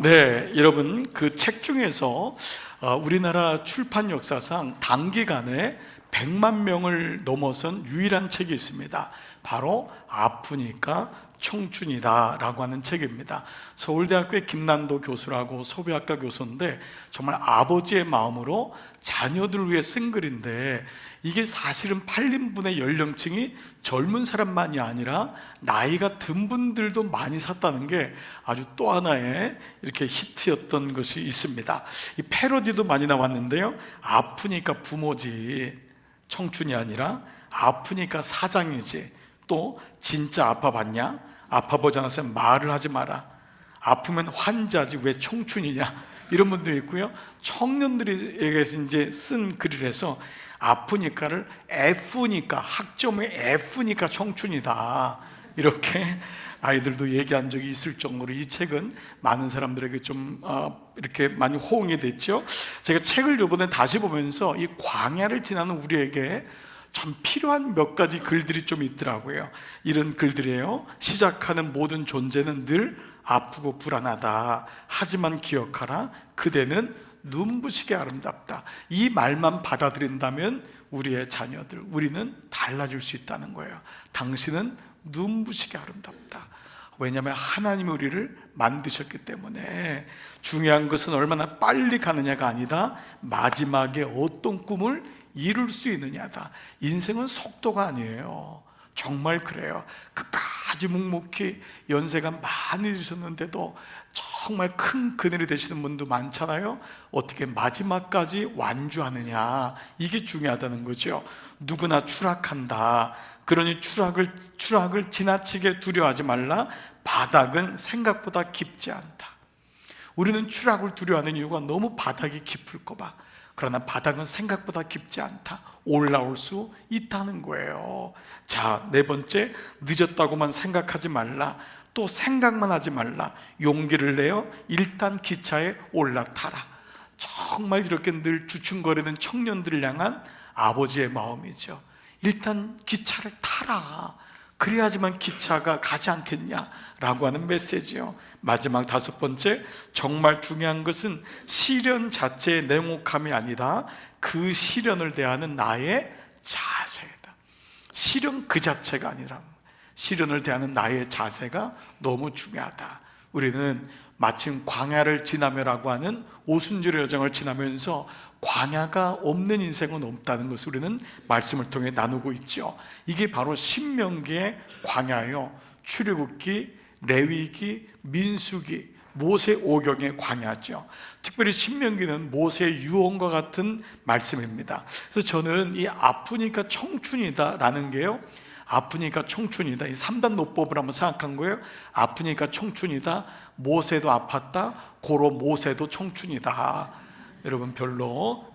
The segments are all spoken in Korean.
네, 여러분 그 책 중에서 우리나라 출판 역사상 단기간에 100만 명을 넘어선 유일한 책이 있습니다. 바로 아프니까 청춘이다 라고 하는 책입니다. 서울대학교의 김난도 교수라고 소비학과 교수인데 정말 아버지의 마음으로 자녀들을 위해 쓴 글인데, 이게 사실은 팔린 분의 연령층이 젊은 사람만이 아니라 나이가 든 분들도 많이 샀다는 게 아주 또 하나의 이렇게 히트였던 것이 있습니다. 이 패러디도 많이 나왔는데요, 아프니까 부모지 청춘이 아니라 아프니까 사장이지, 또 진짜 아파봤냐? 아파보지 않았으면 말을 하지 마라, 아프면 환자지 왜 청춘이냐, 이런 분도 있고요. 청년들에게서 이제 쓴 글이라서 아프니까를 F니까, 학점의 F니까 청춘이다, 이렇게 아이들도 얘기한 적이 있을 정도로 이 책은 많은 사람들에게 좀 이렇게 많이 호응이 됐죠. 제가 책을 이번에 다시 보면서 이 광야를 지나는 우리에게 참 필요한 몇 가지 글들이 좀 있더라고요. 이런 글들이에요. 시작하는 모든 존재는 늘 아프고 불안하다. 하지만 기억하라. 그대는 눈부시게 아름답다. 이 말만 받아들인다면 우리의 자녀들, 우리는 달라질 수 있다는 거예요. 당신은 눈부시게 아름답다. 왜냐하면 하나님이 우리를 만드셨기 때문에. 중요한 것은 얼마나 빨리 가느냐가 아니다, 마지막에 어떤 꿈을 이룰 수 있느냐다. 인생은 속도가 아니에요. 정말 그래요. 끝까지 묵묵히 연세가 많이 드셨는데도 정말 큰 그늘이 되시는 분도 많잖아요. 어떻게 마지막까지 완주하느냐, 이게 중요하다는 거죠. 누구나 추락한다. 그러니 추락을 지나치게 두려워하지 말라. 바닥은 생각보다 깊지 않다. 우리는 추락을 두려워하는 이유가 너무 바닥이 깊을까 봐. 그러나 바닥은 생각보다 깊지 않다. 올라올 수 있다는 거예요. 자, 네 번째, 늦었다고만 생각하지 말라. 또 생각만 하지 말라. 용기를 내어 일단 기차에 올라타라. 정말 이렇게 늘 주춤거리는 청년들을 향한 아버지의 마음이죠. 일단 기차를 타라. 그래야지만 기차가 가지 않겠냐라고 하는 메시지요. 마지막 다섯 번째, 정말 중요한 것은 시련 자체의 냉혹함이 아니라 그 시련을 대하는 나의 자세다. 시련 그 자체가 아니라 시련을 대하는 나의 자세가 너무 중요하다. 우리는 마침 광야를 지나며라고 하는 오순절의 여정을 지나면서 광야가 없는 인생은 없다는 것을 우리는 말씀을 통해 나누고 있죠. 이게 바로 신명기의 광야요, 출애굽기, 레위기, 민수기, 모세 오경의 광야죠. 특별히 신명기는 모세의 유언과 같은 말씀입니다. 그래서 저는 이 아프니까 청춘이다 라는 게요, 아프니까 청춘이다, 이 3단 노법을 한번 생각한 거예요. 아프니까 청춘이다, 모세도 아팠다, 고로 모세도 청춘이다. 여러분 별로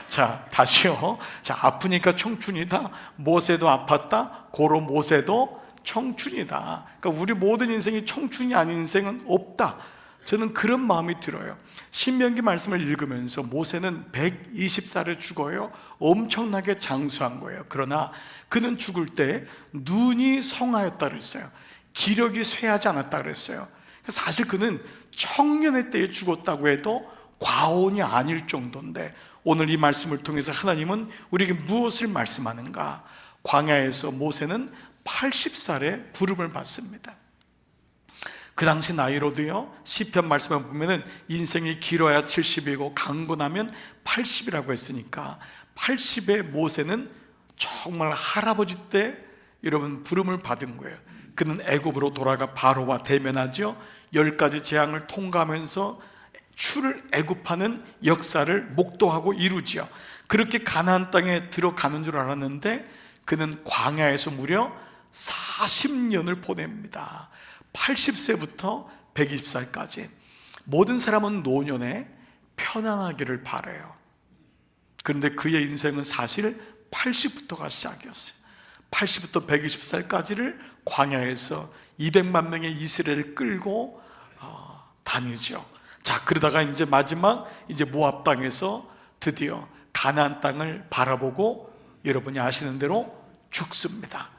자, 다시요. 자, 아프니까 청춘이다, 모세도 아팠다, 고로 모세도 청춘이다. 그러니까 우리 모든 인생이 청춘이 아닌 인생은 없다. 저는 그런 마음이 들어요. 신명기 말씀을 읽으면서 모세는 120살에 죽어요. 엄청나게 장수한 거예요. 그러나 그는 죽을 때 눈이 성하였다 그랬어요. 기력이 쇠하지 않았다 그랬어요. 사실 그는 청년의 때에 죽었다고 해도 과언이 아닐 정도인데, 오늘 이 말씀을 통해서 하나님은 우리에게 무엇을 말씀하는가? 광야에서 모세는 80살에 부름을 받습니다. 그 당시 나이로도요, 시편 말씀을 보면은 인생이 길어야 70이고 강건하면 80이라고 했으니까 80의 모세는 정말 할아버지 때 여러분 부름을 받은 거예요. 그는 애굽으로 돌아가 바로와 대면하죠. 10가지 재앙을 통과하면서 출을 애굽하는 역사를 목도하고 이루지요. 그렇게 가나안 땅에 들어가는 줄 알았는데 그는 광야에서 무려 40년을 보냅니다. 80세부터 120살까지. 모든 사람은 노년에 편안하기를 바라요. 그런데 그의 인생은 사실 80부터가 시작이었어요. 80부터 120살까지를 광야에서 200만 명의 이스라엘을 끌고 다니죠. 자, 그러다가 이제 마지막 모압 땅에서 드디어 가나안 땅을 바라보고 여러분이 아시는 대로 죽습니다.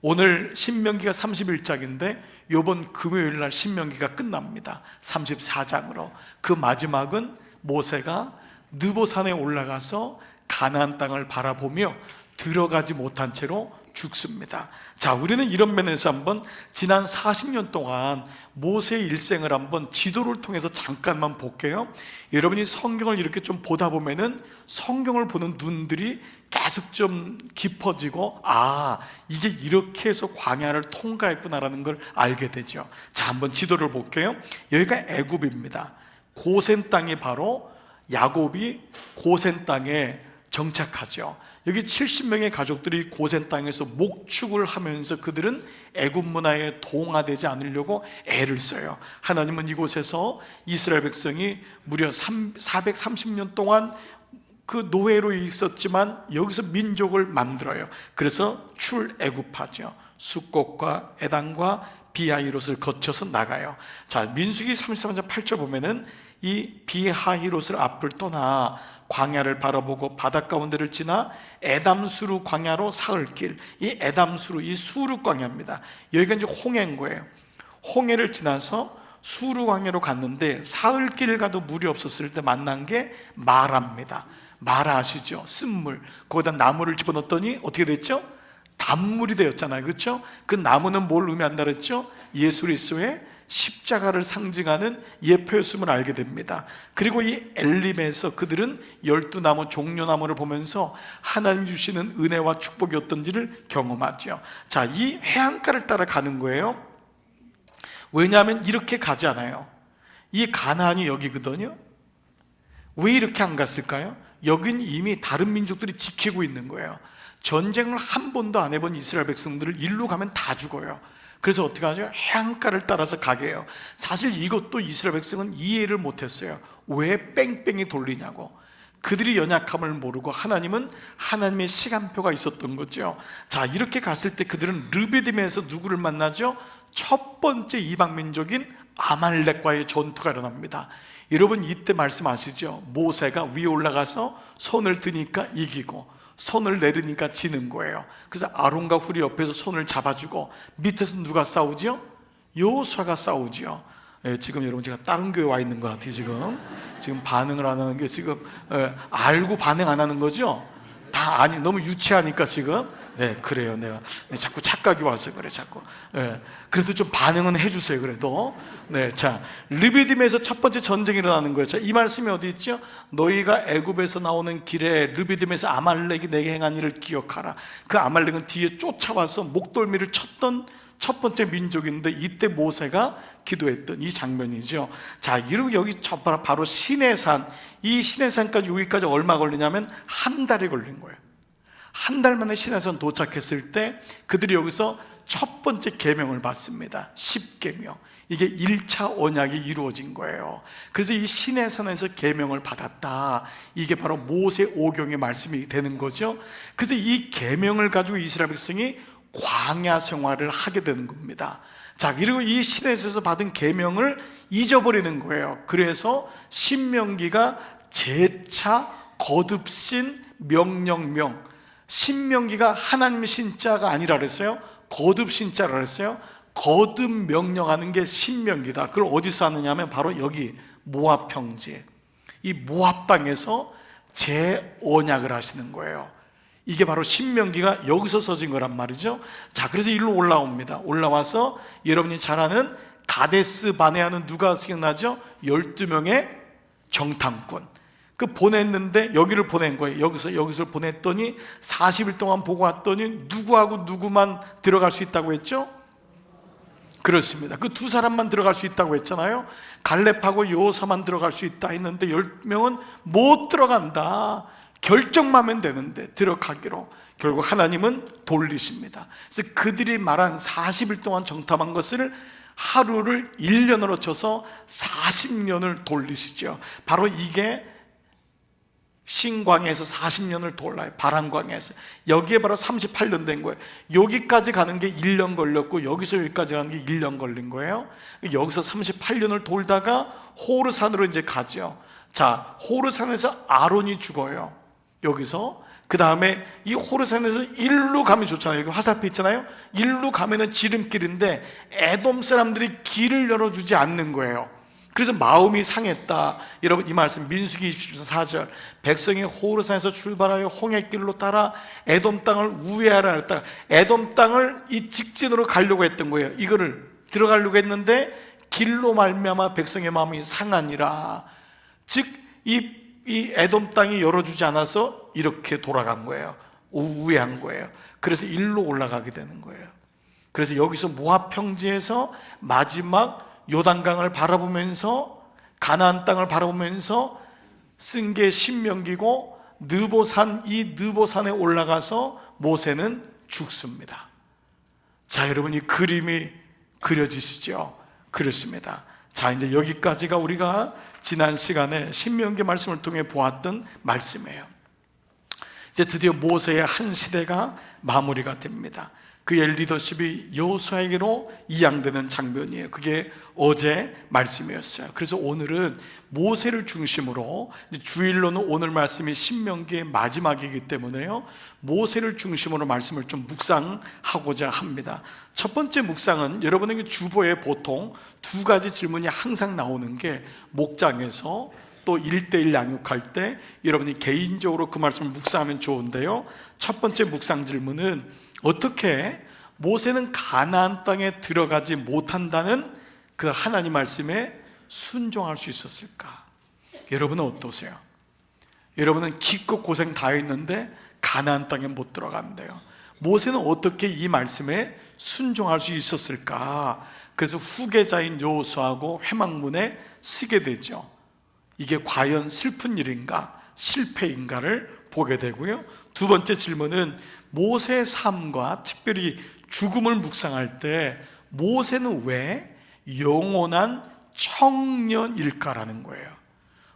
오늘 신명기가 31장인데 이번 금요일 날 신명기가 끝납니다. 34장으로. 그 마지막은 모세가 느보산에 올라가서 가나안 땅을 바라보며 들어가지 못한 채로 죽습니다. 자, 우리는 이런 면에서 한번 지난 40년 동안 모세의 일생을 한번 지도를 통해서 잠깐만 볼게요. 여러분이 성경을 이렇게 좀 보다 보면은 성경을 보는 눈들이 계속 좀 깊어지고, 아, 이게 이렇게 해서 광야를 통과했구나라는 걸 알게 되죠. 자, 한번 지도를 볼게요. 여기가 애굽입니다. 고센 땅이 바로 야곱이 고센 땅에 정착하죠. 여기 70명의 가족들이 고센 땅에서 목축을 하면서 그들은 애굽 문화에 동화되지 않으려고 애를 써요. 하나님은 이곳에서 이스라엘 백성이 무려 430년 동안 그 노예로 있었지만 여기서 민족을 만들어요. 그래서 출애굽하죠. 숫곳과 에단과 비하히롯을 거쳐서 나가요. 자, 민수기 33장 8절 보면은 이 비하히롯을 앞을 떠나 광야를 바라보고 바닷 가운데를 지나 에담수루 광야로 사흘길. 이 에담수루, 이 수루 광야입니다. 여기가 이제 홍해인 거예요. 홍해를 지나서 수루 광야로 갔는데 사흘길 가도 물이 없었을 때 만난 게 마라입니다. 마라 아시죠? 쓴물. 거기다 나무를 집어넣었더니 어떻게 됐죠? 단물이 되었잖아요. 그렇죠? 그 나무는 뭘 의미한다 그랬죠? 예수 그리스도의 십자가를 상징하는 예표였음을 알게 됩니다. 그리고 이 엘림에서 그들은 12나무 종려나무를 보면서 하나님 주시는 은혜와 축복이 어떤지를 경험하죠. 자, 이 해안가를 따라 가는 거예요. 왜냐하면 이렇게 가지 않아요. 이 가나안이 여기거든요. 왜 이렇게 안 갔을까요? 여긴 이미 다른 민족들이 지키고 있는 거예요. 전쟁을 한 번도 안 해본 이스라엘 백성들을 일로 가면 다 죽어요. 그래서 어떻게 하죠? 해안가를 따라서 가게 해요. 사실 이것도 이스라엘 백성은 이해를 못했어요. 왜 뺑뺑이 돌리냐고. 그들이 연약함을 모르고 하나님은 하나님의 시간표가 있었던 거죠. 자, 이렇게 갔을 때 그들은 르비딤에서 누구를 만나죠? 첫 번째 이방 민족인 아말렉과의 전투가 일어납니다. 여러분 이때 말씀하시죠? 모세가 위에 올라가서 손을 드니까 이기고 손을 내리니까 지는 거예요. 그래서 아론과 훌이 옆에서 손을 잡아주고 밑에서 누가 싸우죠? 여호수아가 싸우죠. 지금 여러분 제가 다른 교회 와 있는 것 같아요. 지금 반응을 안 하는 게 지금 알고 반응 안 하는 거죠? 다 아니 너무 유치하니까 지금 그래요. 내가 자꾸 착각이 와서 그래 자꾸. 그래도 좀 반응은 해주세요. 그래도 자, 르비딤에서 첫 번째 전쟁이 일어나는 거예요. 자, 이 말씀이 어디 있죠? 너희가 애굽에서 나오는 길에 르비딤에서 아말렉이 내게 행한 일을 기억하라. 그 아말렉은 뒤에 쫓아와서 목돌미를 쳤던 첫 번째 민족인데 이때 모세가 기도했던 이 장면이죠. 자, 이러고 여기 바로 시내산, 이 시내산까지 여기까지 얼마 걸리냐면 한 달이 걸린 거예요. 한 달 만에 시내산 도착했을 때 그들이 여기서 첫 번째 계명을 받습니다. 10계명. 이게 1차 언약이 이루어진 거예요. 그래서 이 시내산에서 계명을 받았다. 이게 바로 모세 오경의 말씀이 되는 거죠. 그래서 이 계명을 가지고 이스라엘 백성이 광야 생활을 하게 되는 겁니다. 자, 그리고 이 시내에서 받은 계명을 잊어버리는 거예요. 그래서 신명기가 제차 거듭신 명령명, 신명기가 하나님의 신자가 아니라 그랬어요. 거듭 신자라 그랬어요. 거듭 명령하는 게 신명기다. 그걸 어디서 하느냐 하면 바로 여기 모압 평지, 이 모압 땅에서 재언약을 하시는 거예요. 이게 바로 신명기가 여기서 써진 거란 말이죠. 자, 그래서 일로 올라옵니다. 올라와서 여러분이 잘 아는 가데스 바네아는 누가 생각나죠? 12명의 정탐꾼. 그 보냈는데 여기를 보낸 거예요. 여기서 보냈더니 40일 동안 보고 왔더니 누구하고 누구만 들어갈 수 있다고 했죠? 그렇습니다. 그 두 사람만 들어갈 수 있다고 했잖아요. 갈렙하고 여호사만 들어갈 수 있다 했는데 10명은 못 들어간다. 결정만 하면 되는데 들어가기로 결국 하나님은 돌리십니다. 그래서 그들이 말한 40일 동안 정탐한 것을 하루를 1년으로 쳐서 40년을 돌리시죠. 바로 이게 신광야에서 40년을 돌아요. 바람광야에서. 여기에 바로 38년 된 거예요. 여기까지 가는 게 1년 걸렸고 여기서 여기까지 가는 게 1년 걸린 거예요. 여기서 38년을 돌다가 호르산으로 이제 가죠. 자, 호르산에서 아론이 죽어요. 여기서 그 다음에 이 호르산에서 일로 가면 좋잖아요. 여기 화살표 있잖아요. 일로 가면은 지름길인데 에돔 사람들이 길을 열어주지 않는 거예요. 그래서 마음이 상했다. 여러분 이 말씀 민수기 27장 4절, 백성이 호르산에서 출발하여 홍해길로 따라 에돔 땅을 우회하라 했다. 에돔 땅을 이 직진으로 가려고 했던 거예요. 이거를 들어가려고 했는데 길로 말미암아 백성의 마음이 상하니라. 즉 이 에돔 땅이 열어주지 않아서 이렇게 돌아간 거예요. 우회한 거예요. 그래서 일로 올라가게 되는 거예요. 그래서 여기서 모압 평지에서 마지막 요단강을 바라보면서 가나안 땅을 바라보면서 쓴 게 신명기고, 느보산, 이 느보산에 올라가서 모세는 죽습니다. 자, 여러분 이 그림이 그려지시죠? 그렇습니다. 자, 이제 여기까지가 우리가 지난 시간에 신명기 말씀을 통해 보았던 말씀이에요. 이제 드디어 모세의 한 시대가 마무리가 됩니다. 그의 리더십이 여호수아에게로 이양되는 장면이에요. 그게 어제 말씀이었어요. 그래서 오늘은 모세를 중심으로, 주일로는 오늘 말씀이 신명기의 마지막이기 때문에요, 모세를 중심으로 말씀을 좀 묵상하고자 합니다. 첫 번째 묵상은 여러분에게 주보에 보통 두 가지 질문이 항상 나오는 게, 목장에서 또 1:1 양육할 때 여러분이 개인적으로 그 말씀을 묵상하면 좋은데요, 첫 번째 묵상 질문은 어떻게 모세는 가나안 땅에 들어가지 못한다는 그 하나님 말씀에 순종할 수 있었을까? 여러분은 어떠세요? 여러분은 기껏 고생 다 했는데 가나안 땅에 못 들어간대요. 모세는 어떻게 이 말씀에 순종할 수 있었을까? 그래서 후계자인 여호수아하고 회막문에 쓰게 되죠. 이게 과연 슬픈 일인가 실패인가를 보게 되고요, 두 번째 질문은 모세의 삶과 특별히 죽음을 묵상할 때 모세는 왜 영원한 청년일까라는 거예요.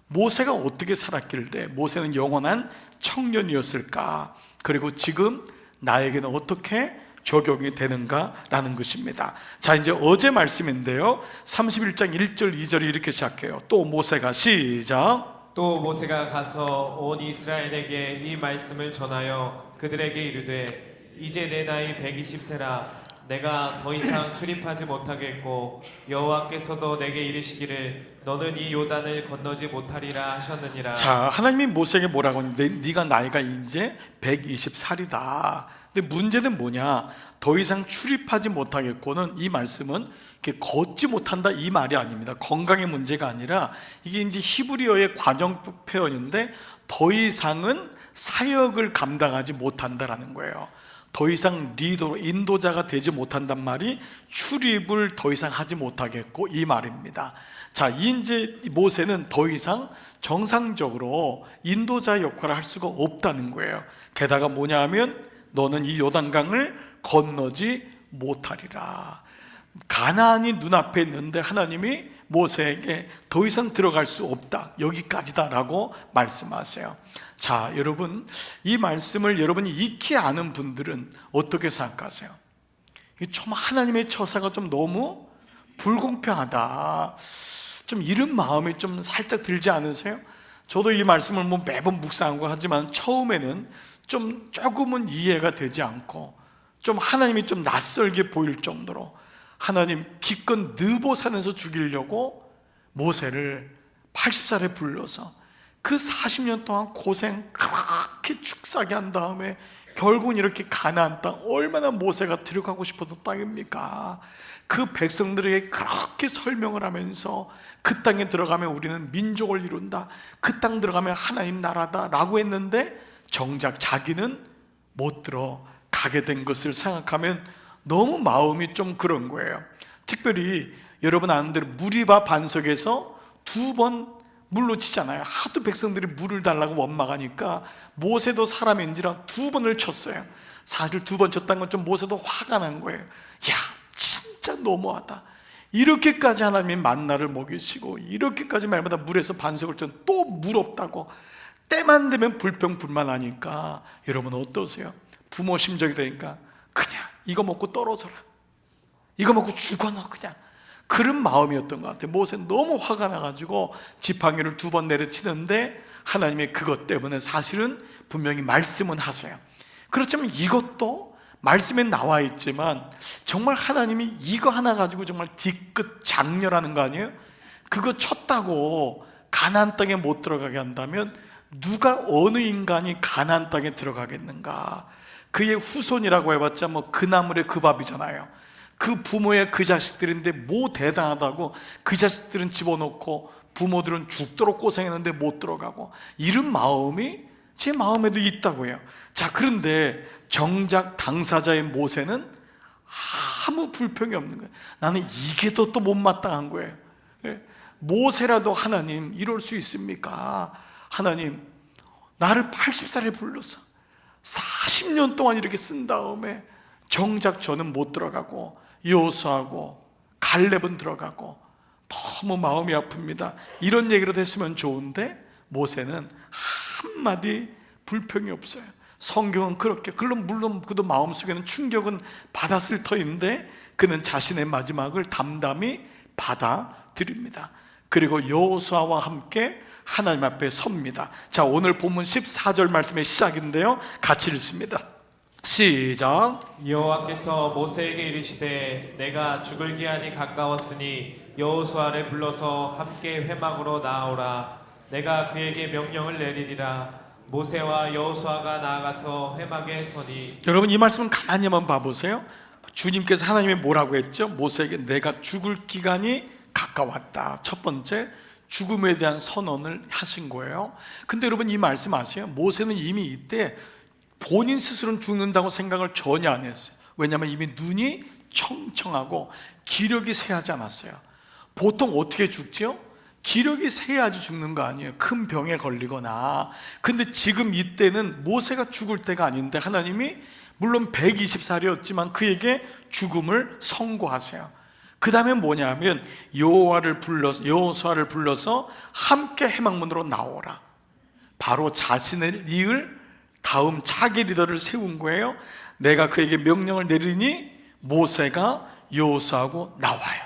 모세가 어떻게 살았길래 모세는 영원한 청년이었을까? 그리고 지금 나에게는 어떻게 적용이 되는가라는 것입니다. 자, 이제 어제 말씀인데요, 31장 1절 2절이 이렇게 시작해요. 또 모세가, 시작. 또 모세가 가서 온 이스라엘에게 이 말씀을 전하여 그들에게 이르되, 이제 내 나이 120세라 내가 더 이상 출입하지 못하겠고 여호와께서도 내게 이르시기를 너는 이 요단을 건너지 못하리라 하셨느니라. 자, 하나님이 모세에게 뭐라고 하는데, 네가 나이가 이제 120살이다. 근데 문제는 뭐냐? 더 이상 출입하지 못하겠고는, 이 말씀은 이렇게 걷지 못한다 이 말이 아닙니다. 건강의 문제가 아니라 이게 이제 히브리어의 관용 표현인데, 더 이상은 사역을 감당하지 못한다라는 거예요. 더 이상 리더, 인도자가 되지 못한단 말이 출입을 더 이상 하지 못하겠고 이 말입니다. 자, 이제 모세는 더 이상 정상적으로 인도자 역할을 할 수가 없다는 거예요. 게다가 뭐냐 하면, 너는 이 요단강을 건너지 못하리라. 가나안이 눈앞에 있는데 하나님이 모세에게 더 이상 들어갈 수 없다, 여기까지다라고 말씀하세요. 자, 여러분 이 말씀을 여러분이 익히 아는 분들은 어떻게 생각하세요? 좀 하나님의 처사가 좀 너무 불공평하다, 좀 이런 마음이 좀 살짝 들지 않으세요? 저도 이 말씀을 뭐 매번 묵상하고 하지만 처음에는 조금은 이해가 되지 않고 좀 하나님이 좀 낯설게 보일 정도로, 하나님 기껏 느보산에서 죽이려고 모세를 80살에 불러서 그 40년 동안 고생 그렇게 축사게 한 다음에 결국은 이렇게 가나안 땅, 얼마나 모세가 들어가고 싶었던 땅입니까? 그 백성들에게 그렇게 설명을 하면서 그 땅에 들어가면 우리는 민족을 이룬다, 그 땅 들어가면 하나님 나라다 라고 했는데 정작 자기는 못 들어가게 된 것을 생각하면 너무 마음이 좀 그런 거예요. 특별히 여러분 아는 대로 무리바 반석에서 2번 물로 치잖아요. 하도 백성들이 물을 달라고 원망하니까 모세도 사람인지라 2번을 쳤어요. 사실 2번 쳤다는 건 좀 모세도 화가 난 거예요. 야, 진짜 너무하다. 이렇게까지 하나님이 만나를 먹이시고 이렇게까지 말마다 물에서 반석을 쳐, 또 물 없다고 때만 되면 불평불만하니까 여러분 어떠세요? 부모 심정이 되니까 그냥 이거 먹고 떨어져라, 이거 먹고 죽어 너 그냥, 그런 마음이었던 것 같아요. 모세는 너무 화가 나가지고 지팡이를 2번 내려치는데 하나님이 그것 때문에 사실은 분명히 말씀은 하세요. 그렇지만 이것도 말씀에 나와 있지만 정말 하나님이 이거 하나 가지고 정말 뒤끝 장렬하는 거 아니에요? 그거 쳤다고 가나안 땅에 못 들어가게 한다면 누가 어느 인간이 가나안 땅에 들어가겠는가? 그의 후손이라고 해봤자 뭐 그 나물의 그 밥이잖아요. 그 부모의 그 자식들인데 뭐 대단하다고 그 자식들은 집어넣고 부모들은 죽도록 고생했는데 못 들어가고, 이런 마음이 제 마음에도 있다고요. 자, 그런데 정작 당사자의 모세는 아무 불평이 없는 거예요. 나는 이게 더 또 못마땅한 거예요. 모세라도 하나님 이럴 수 있습니까? 하나님 나를 80살에 불러서 40년 동안 이렇게 쓴 다음에 정작 저는 못 들어가고 여호수아하고 갈렙은 들어가고 너무 마음이 아픕니다. 이런 얘기로 됐으면 좋은데 모세는 한마디 불평이 없어요. 성경은 그렇게, 물론 그도 마음속에는 충격은 받았을 터인데 그는 자신의 마지막을 담담히 받아들입니다. 그리고 여호수아와 함께 하나님 앞에 섭니다. 자, 오늘 본문 14절 말씀의 시작인데요, 같이 읽습니다. 시작. 여호와께서 모세에게 이르시되 내가 죽을 기한이 가까웠으니 여호수아를 불러서 함께 회막으로 나아오라. 내가 그에게 명령을 내리리라. 모세와 여호수아가 나아가서 회막에 서니. 여러분, 이 말씀은 가만히 한번 봐보세요. 주님께서 하나님이 뭐라고 했죠? 모세에게 내가 죽을 기간이 가까웠다. 첫 번째, 죽음에 대한 선언을 하신 거예요. 근데 여러분, 이 말씀 아세요? 모세는 이미 이때 본인 스스로는 죽는다고 생각을 전혀 안 했어요. 왜냐하면 이미 눈이 청청하고 기력이 쇠하지 않았어요. 보통 어떻게 죽지요? 기력이 쇠해야지 죽는 거 아니에요. 큰 병에 걸리거나. 근데 지금 이때는 모세가 죽을 때가 아닌데 하나님이 물론 120살이었지만 그에게 죽음을 선고하세요. 그 다음에 뭐냐면 여호수아를 불러서 함께 회막문으로 나오라. 바로 자신을 이을 다음 차기 리더를 세운 거예요. 내가 그에게 명령을 내리니 모세가 여호수아하고 나와요.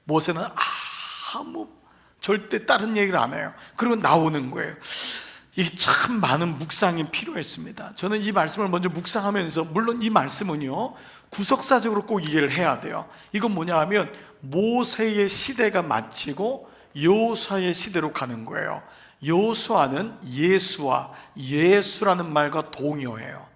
모세는 아무 절대 다른 얘기를 안 해요. 그리고 나오는 거예요. 이게 참 많은 묵상이 필요했습니다. 저는 이 말씀을 먼저 묵상하면서, 물론 이 말씀은요 구속사적으로 꼭 이해를 해야 돼요. 이건 뭐냐 하면 모세의 시대가 마치고 여호수아의 시대로 가는 거예요. 여호수아는 예수라는 말과 동의어예요.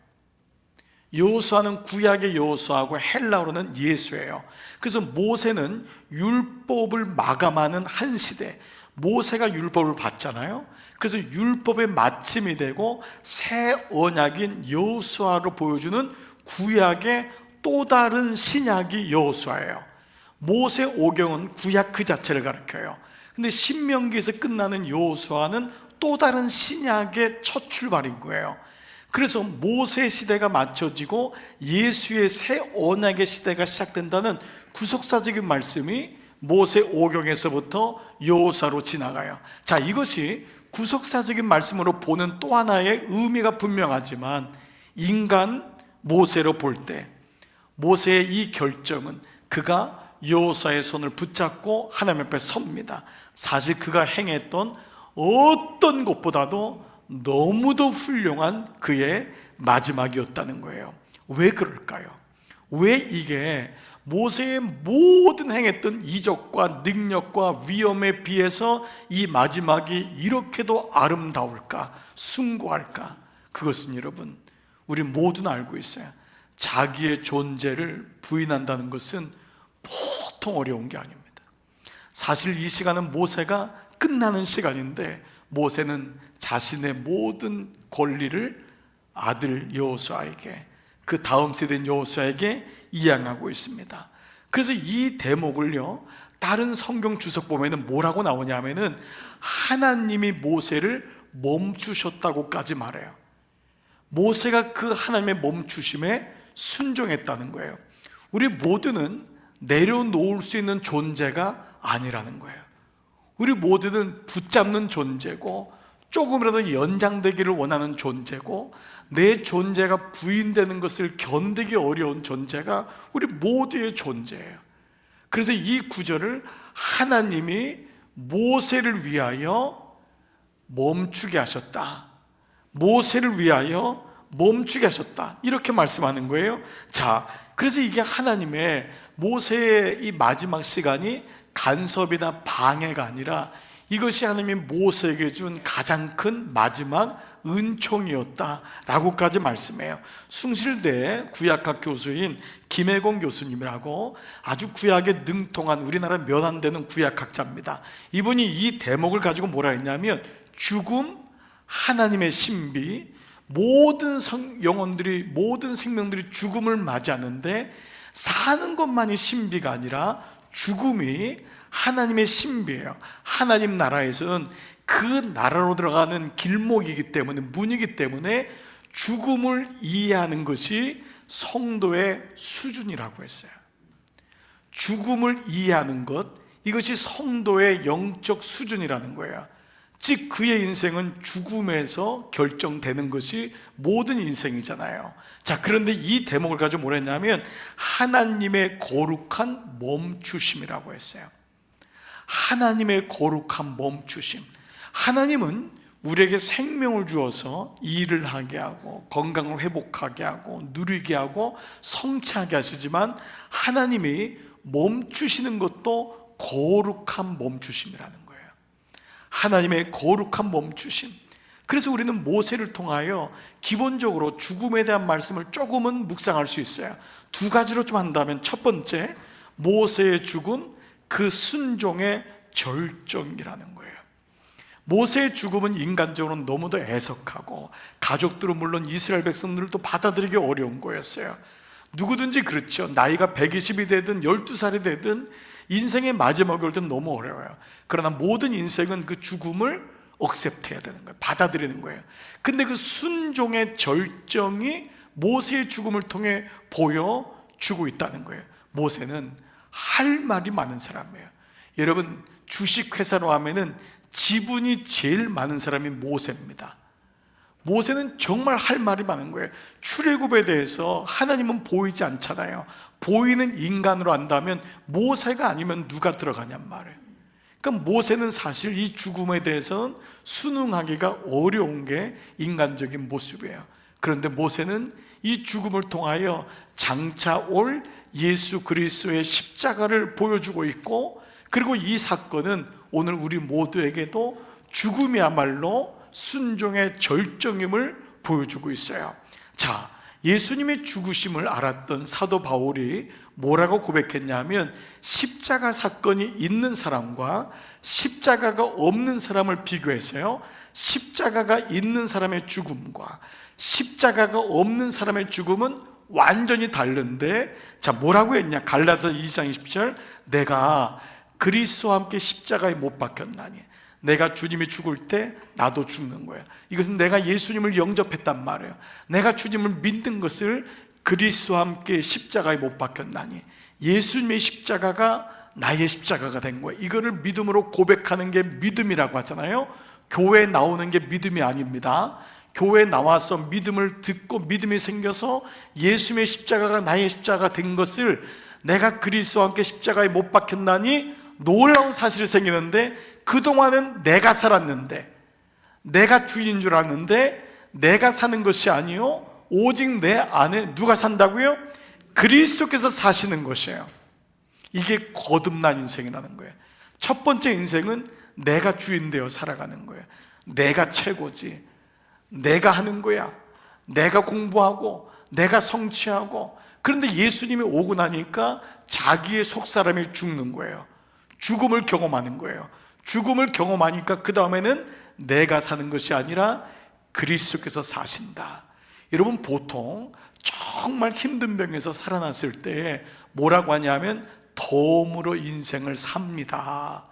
여호수아는 구약의 여호수아하고 헬라어로는 예수예요. 그래서 모세는 율법을 마감하는 한 시대, 모세가 율법을 받잖아요. 그래서 율법의 마침이 되고 새 언약인 여호수아로 보여주는 구약의 또 다른 신약이 여호수아예요. 모세 오경은 구약 그 자체를 가리켜요. 근데 신명기에서 끝나는 여호수아는 또 다른 신약의 첫 출발인 거예요. 그래서 모세 시대가 맞춰지고 예수의 새 언약의 시대가 시작된다는 구속사적인 말씀이 모세 오경에서부터 여호수아로 지나가요. 자, 이것이 구속사적인 말씀으로 보는 또 하나의 의미가 분명하지만, 인간 모세로 볼 때 모세의 이 결정은 그가 여호수아의 손을 붙잡고 하나님 앞에 섭니다. 사실 그가 행했던 어떤 것보다도 너무도 훌륭한 그의 마지막이었다는 거예요. 왜 그럴까요? 왜 이게 모세의 모든 행했던 이적과 능력과 위엄에 비해서 이 마지막이 이렇게도 아름다울까, 숭고할까? 그것은 여러분, 우리 모두는 알고 있어요. 자기의 존재를 부인한다는 것은 보통 어려운 게 아닙니다. 사실 이 시간은 모세가 끝나는 시간인데 모세는 자신의 모든 권리를 아들 여호수아에게, 그 다음 세대인 여호수아에게 이양하고 있습니다. 그래서 이 대목을요 다른 성경 주석 보면은 뭐라고 나오냐면은 하나님이 모세를 멈추셨다고까지 말해요. 모세가 그 하나님의 멈추심에 순종했다는 거예요. 우리 모두는 내려놓을 수 있는 존재가 아니라는 거예요. 우리 모두는 붙잡는 존재고 조금이라도 연장되기를 원하는 존재고 내 존재가 부인되는 것을 견디기 어려운 존재가 우리 모두의 존재예요. 그래서 이 구절을 하나님이 모세를 위하여 멈추게 하셨다. 모세를 위하여 멈추게 하셨다. 이렇게 말씀하는 거예요. 자, 그래서 이게 하나님의 모세의 이 마지막 시간이 간섭이나 방해가 아니라 이것이 하나님이 모세에게 준 가장 큰 마지막 은총이었다라고까지 말씀해요. 숭실대 구약학 교수인 김혜공 교수님이라고 아주 구약에 능통한 우리나라 몇 안 되는 구약학자입니다. 이분이 이 대목을 가지고 뭐라 했냐면 죽음, 하나님의 신비, 모든 영혼들이, 모든 생명들이 죽음을 맞이하는데 사는 것만이 신비가 아니라 죽음이 하나님의 신비예요. 하나님 나라에서는 그 나라로 들어가는 길목이기 때문에, 문이기 때문에 죽음을 이해하는 것이 성도의 수준이라고 했어요. 죽음을 이해하는 것, 이것이 성도의 영적 수준이라는 거예요. 즉 그의 인생은 죽음에서 결정되는 것이 모든 인생이잖아요. 자, 그런데 이 대목을 가지고 뭐라 했냐면 하나님의 거룩한 멈추심이라고 했어요. 하나님의 거룩한 멈추심. 하나님은 우리에게 생명을 주어서 일을 하게 하고 건강을 회복하게 하고 누리게 하고 성취하게 하시지만 하나님이 멈추시는 것도 거룩한 멈추심이라는 거예요. 하나님의 거룩한 멈추심. 그래서 우리는 모세를 통하여 기본적으로 죽음에 대한 말씀을 조금은 묵상할 수 있어요. 두 가지로 좀 한다면, 첫 번째, 모세의 죽음, 그 순종의 절정이라는 거예요. 모세의 죽음은 인간적으로 너무도 애석하고 가족들은 물론 이스라엘 백성들도 받아들이기 어려운 거였어요. 누구든지 그렇죠. 나이가 120이 되든 12살이 되든 인생의 마지막이 올 때는 너무 어려워요. 그러나 모든 인생은 그 죽음을 억셉트해야 되는 거예요. 받아들이는 거예요. 근데 그 순종의 절정이 모세의 죽음을 통해 보여주고 있다는 거예요. 모세는 할 말이 많은 사람이에요. 여러분, 주식회사로 하면은 지분이 제일 많은 사람이 모세입니다. 모세는 정말 할 말이 많은 거예요. 출애굽에 대해서 하나님은 보이지 않잖아요. 보이는 인간으로 한다면 모세가 아니면 누가 들어가냔 말이에요. 그러니까 모세는 사실 이 죽음에 대해서는 순응하기가 어려운 게 인간적인 모습이에요. 그런데 모세는 이 죽음을 통하여 장차 올 예수 그리스도의 십자가를 보여주고 있고, 그리고 이 사건은 오늘 우리 모두에게도 죽음이야말로 순종의 절정임을 보여주고 있어요. 자, 예수님의 죽으심을 알았던 사도 바울이 뭐라고 고백했냐면 십자가 사건이 있는 사람과 십자가가 없는 사람을 비교했어요. 십자가가 있는 사람의 죽음과 십자가가 없는 사람의 죽음은 완전히 다른데, 자, 뭐라고 했냐? 갈라디아 2장 20절, 내가 그리스도와 함께 십자가에 못 박혔나니 내가 주님이 죽을 때 나도 죽는 거예요. 이것은 내가 예수님을 영접했단 말이에요. 내가 주님을 믿는 것을 그리스도와 함께 십자가에 못 박혔나니 예수님의 십자가가 나의 십자가가 된 거예요. 이거를 믿음으로 고백하는 게 믿음이라고 하잖아요. 교회에 나오는 게 믿음이 아닙니다. 교회에 나와서 믿음을 듣고 믿음이 생겨서 예수님의 십자가가 나의 십자가가 된 것을 내가 그리스도와 함께 십자가에 못 박혔나니 놀라운 사실이 생기는데, 그동안은 내가 살았는데, 내가 주인 줄 알았는데 내가 사는 것이 아니요 오직 내 안에 누가 산다고요? 그리스도께서 사시는 것이에요. 이게 거듭난 인생이라는 거예요. 첫 번째 인생은 내가 주인 되어 살아가는 거예요. 내가 최고지, 내가 하는 거야, 내가 공부하고 내가 성취하고. 그런데 예수님이 오고 나니까 자기의 속사람이 죽는 거예요. 죽음을 경험하는 거예요. 죽음을 경험하니까 그 다음에는 내가 사는 것이 아니라 그리스도께서 사신다. 여러분, 보통 정말 힘든 병에서 살아났을 때 뭐라고 하냐면 덤으로 인생을 삽니다.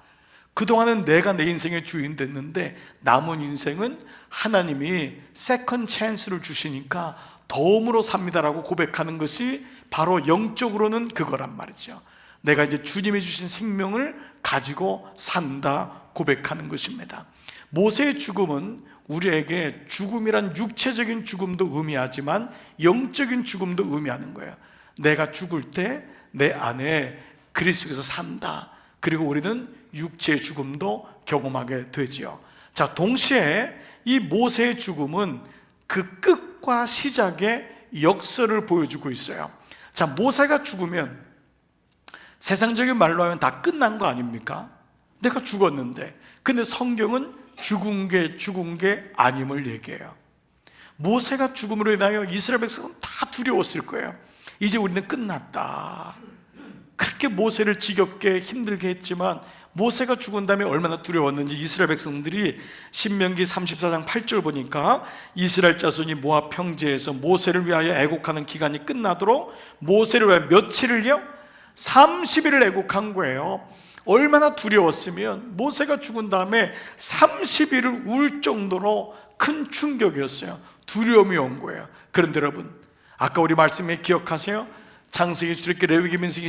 그동안은 내가 내 인생의 주인 됐는데 남은 인생은 하나님이 세컨 찬스를 주시니까 덤으로 삽니다라고 고백하는 것이 바로 영적으로는 그거란 말이죠. 내가 이제 주님이 주신 생명을 가지고 산다 고백하는 것입니다. 모세의 죽음은 우리에게 죽음이란 육체적인 죽음도 의미하지만 영적인 죽음도 의미하는 거예요. 내가 죽을 때 내 안에 그리스도께서 산다. 그리고 우리는 육체의 죽음도 경험하게 되지요. 자, 동시에 이 모세의 죽음은 그 끝과 시작의 역설을 보여주고 있어요. 자, 모세가 죽으면 세상적인 말로 하면 다 끝난 거 아닙니까? 내가 죽었는데. 근데 성경은 죽은 게 아님을 얘기해요. 모세가 죽음으로 인하여 이스라엘 백성은 다 두려웠을 거예요. 이제 우리는 끝났다. 그렇게 모세를 지겹게 힘들게 했지만 모세가 죽은 다음에 얼마나 두려웠는지 이스라엘 백성들이 신명기 34장 8절 보니까 이스라엘 자손이 모압 평지에서 모세를 위하여 애곡하는 기간이 끝나도록 모세를 위하여 며칠을요? 30일을 애곡한 거예요. 얼마나 두려웠으면 모세가 죽은 다음에 30일을 울 정도로 큰 충격이었어요. 두려움이 온 거예요. 그런데 여러분, 아까 우리 말씀에 기억하세요? 창세기, 출애굽기, 레위기, 민수기,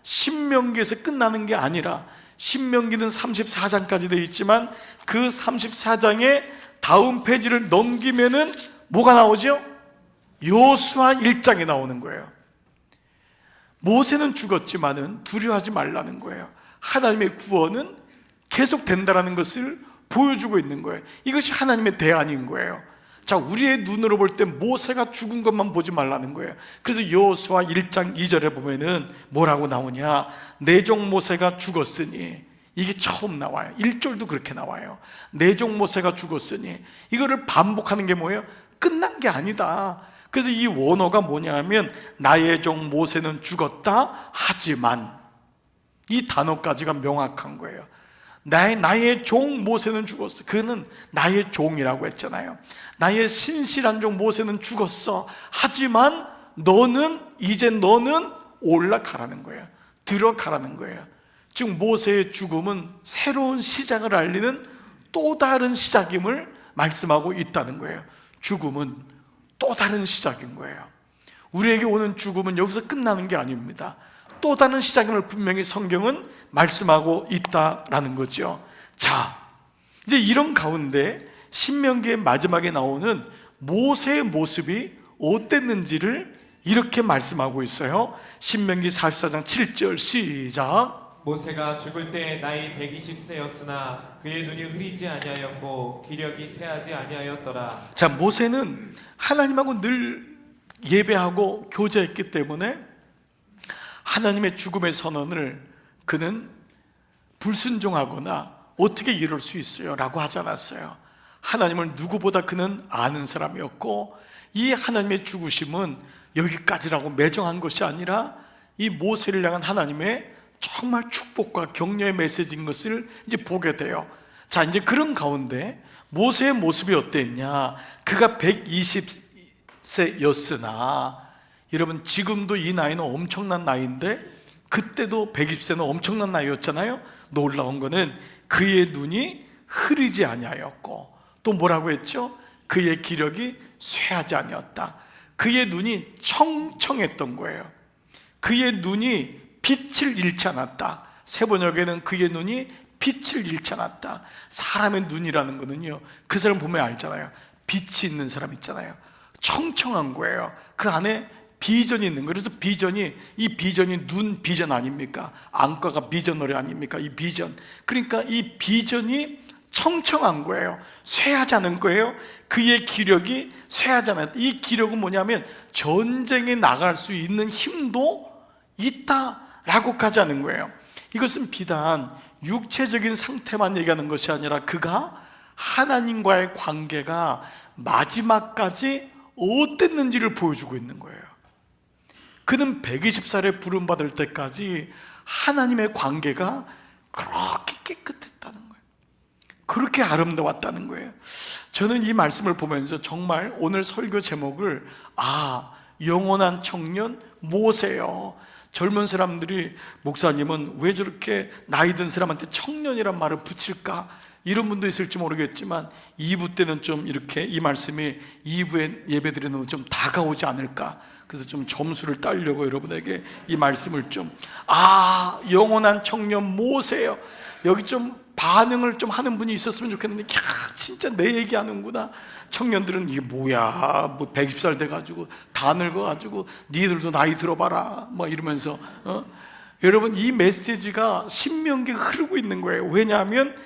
신명기에서 끝나는 게 아니라 신명기는 34장까지 되어 있지만 그 34장의 다음 페이지를 넘기면은 뭐가 나오죠? 여호수아 1장이 나오는 거예요. 모세는 죽었지만은 두려워하지 말라는 거예요. 하나님의 구원은 계속 된다라는 것을 보여주고 있는 거예요. 이것이 하나님의 대안인 거예요. 자, 우리의 눈으로 볼 때 모세가 죽은 것만 보지 말라는 거예요. 그래서 여호수아 1장 2절에 보면은 뭐라고 나오냐? 내 종 모세가 죽었으니, 이게 처음 나와요. 1절도 그렇게 나와요. 내 종 모세가 죽었으니. 이거를 반복하는 게 뭐예요? 끝난 게 아니다. 그래서 이 원어가 뭐냐 하면 나의 종 모세는 죽었다 하지만, 이 단어까지가 명확한 거예요. 나의 종 모세는 죽었어. 그는 나의 종이라고 했잖아요. 나의 신실한 종 모세는 죽었어. 하지만 이제 너는 올라가라는 거예요. 들어가라는 거예요. 즉 모세의 죽음은 새로운 시작을 알리는 또 다른 시작임을 말씀하고 있다는 거예요. 죽음은 또 다른 시작인 거예요. 우리에게 오는 죽음은 여기서 끝나는 게 아닙니다. 또 다른 시작임을 분명히 성경은 말씀하고 있다라는 거죠. 자, 이제 이런 가운데 신명기의 마지막에 나오는 모세의 모습이 어땠는지를 이렇게 말씀하고 있어요. 신명기 44장 7절 시작. 모세가 죽을 때 나이 120세였으나 그의 눈이 흐리지 아니하였고 기력이 쇠하지 아니하였더라. 자, 모세는 하나님하고 늘 예배하고 교제했기 때문에 하나님의 죽음의 선언을 그는 불순종하거나 어떻게 이럴 수 있어요? 라고 하지 않았어요. 하나님을 누구보다 그는 아는 사람이었고, 이 하나님의 죽으심은 여기까지라고 매정한 것이 아니라 이 모세를 향한 하나님의 정말 축복과 격려의 메시지인 것을 이제 보게 돼요. 자, 이제 그런 가운데 모세의 모습이 어땠냐? 그가 120세였으나, 여러분 지금도 이 나이는 엄청난 나이인데 그때도 120세는 엄청난 나이였잖아요. 놀라운 거는 그의 눈이 흐리지 아니하였고, 또 뭐라고 했죠? 그의 기력이 쇠하지 아니었다. 그의 눈이 청청했던 거예요. 그의 눈이 빛을 잃지 않았다. 세번역에는 그의 눈이 빛을 잃지 않았다. 사람의 눈이라는 거는요, 그 사람 보면 알잖아요. 빛이 있는 사람 있잖아요. 청청한 거예요. 그 안에 비전이 있는 거예요. 그래서 이 비전이 눈 비전 아닙니까? 안과가 비전 노래 아닙니까? 이 비전. 그러니까 이 비전이 청청한 거예요. 쇠하지 않은 거예요. 그의 기력이 쇠하지 않았다. 이 기력은 뭐냐면 전쟁에 나갈 수 있는 힘도 있다라고까지 하는 거예요. 이것은 비단 육체적인 상태만 얘기하는 것이 아니라 그가 하나님과의 관계가 마지막까지 어땠는지를 보여주고 있는 거예요. 그는 120살에 부름받을 때까지 하나님의 관계가 그렇게 깨끗했다는 거예요. 그렇게 아름다웠다는 거예요. 저는 이 말씀을 보면서 정말 오늘 설교 제목을 영원한 청년 모세요. 젊은 사람들이 목사님은 왜 저렇게 나이 든 사람한테 청년이란 말을 붙일까? 이런 분도 있을지 모르겠지만 2부 때는 좀 이렇게 이 말씀이 2부에 예배 드리는 좀 다가오지 않을까? 그래서 좀 점수를 따려고 여러분에게 이 말씀을 좀 영원한 청년 모세요. 여기 좀 반응을 좀 하는 분이 있었으면 좋겠는데, 야, 진짜 내 얘기하는구나. 청년들은 이게 뭐야, 뭐 120살 돼가지고 다 늙어가지고 니들도 나이 들어봐라 뭐 이러면서 여러분, 이 메시지가 신명기에 흐르고 있는 거예요. 왜냐하면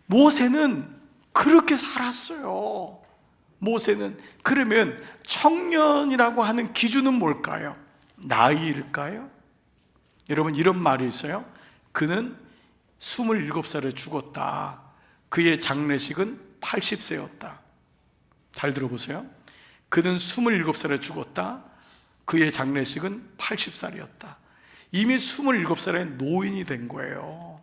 모세는 그렇게 살았어요. 모세는. 그러면 청년이라고 하는 기준은 뭘까요? 나이일까요? 여러분, 이런 말이 있어요. 그는 27살에 죽었다. 그의 장례식은 80세였다. 잘 들어보세요. 그는 27살에 죽었다. 그의 장례식은 80살이었다. 이미 27살에 노인이 된 거예요.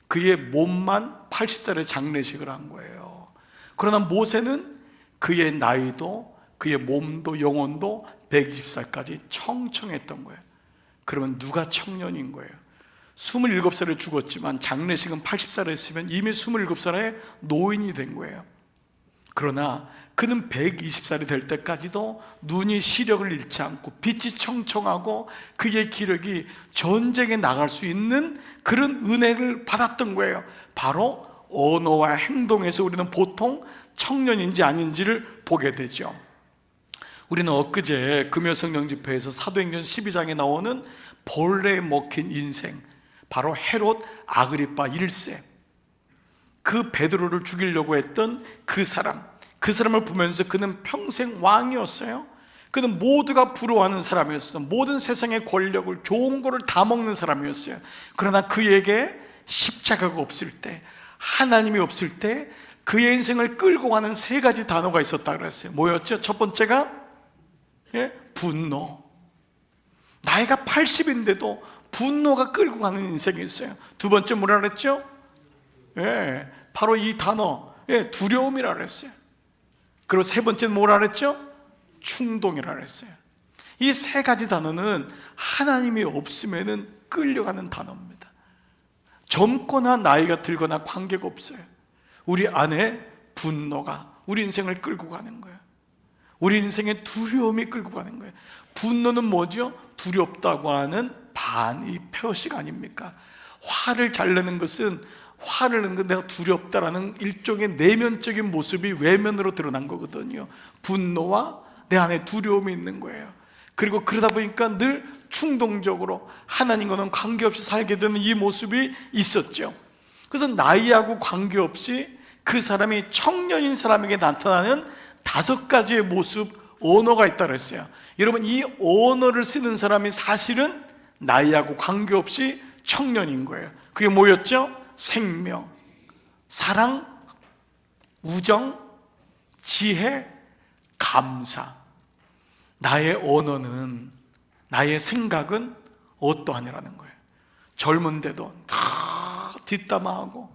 그의 몸만 80살에 장례식을 한 거예요. 그러나 모세는 그의 나이도, 그의 몸도, 영혼도 120살까지 청청했던 거예요. 그러면 누가 청년인 거예요? 27살에 죽었지만 장례식은 80살에 했으면 이미 27살에 노인이 된 거예요. 그러나 그는 120살이 될 때까지도 눈이 시력을 잃지 않고 빛이 청청하고 그의 기력이 전쟁에 나갈 수 있는 그런 은혜를 받았던 거예요. 바로 언어와 행동에서 우리는 보통 청년인지 아닌지를 보게 되죠. 우리는 엊그제 금요성령 집회에서 사도행전 12장에 나오는 벌레에 먹힌 인생, 바로 헤롯 아그리파 1세, 그 베드로를 죽이려고 했던 그 사람을 보면서 그는 평생 왕이었어요. 그는 모두가 부러워하는 사람이었어요. 모든 세상의 권력을, 좋은 거를 다 먹는 사람이었어요. 그러나 그에게 십자가가 없을 때, 하나님이 없을 때 그의 인생을 끌고 가는 세 가지 단어가 있었다 그랬어요. 뭐였죠? 첫 번째가 분노. 나이가 80인데도 분노가 끌고 가는 인생이 있어요. 두 번째 뭐라 그랬죠? 바로 이 단어, 두려움이라 그랬어요. 그리고 세 번째는 뭐라 그랬죠? 충동이라 그랬어요. 이 세 가지 단어는 하나님이 없으면은 끌려가는 단어입니다. 젊거나 나이가 들거나 관계가 없어요. 우리 안에 분노가 우리 인생을 끌고 가는 거예요. 우리 인생의 두려움이 끌고 가는 거예요. 분노는 뭐죠? 두렵다고 하는 반의 표식 아닙니까? 화를 잘 내는 것은, 화를 내는 건 내가 두렵다라는 일종의 내면적인 모습이 외면으로 드러난 거거든요. 분노와 내 안에 두려움이 있는 거예요. 그리고 그러다 보니까 늘 충동적으로 하나님과는 관계없이 살게 되는 이 모습이 있었죠. 그래서 나이하고 관계없이 그 사람이 청년인 사람에게 나타나는 5가지의 모습, 언어가 있다고 했어요. 여러분, 이 언어를 쓰는 사람이 사실은 나이하고 관계없이 청년인 거예요. 그게 뭐였죠? 생명, 사랑, 우정, 지혜, 감사. 나의 언어는, 나의 생각은 어떠하냐라는 거예요. 젊은데도 다 뒷담화하고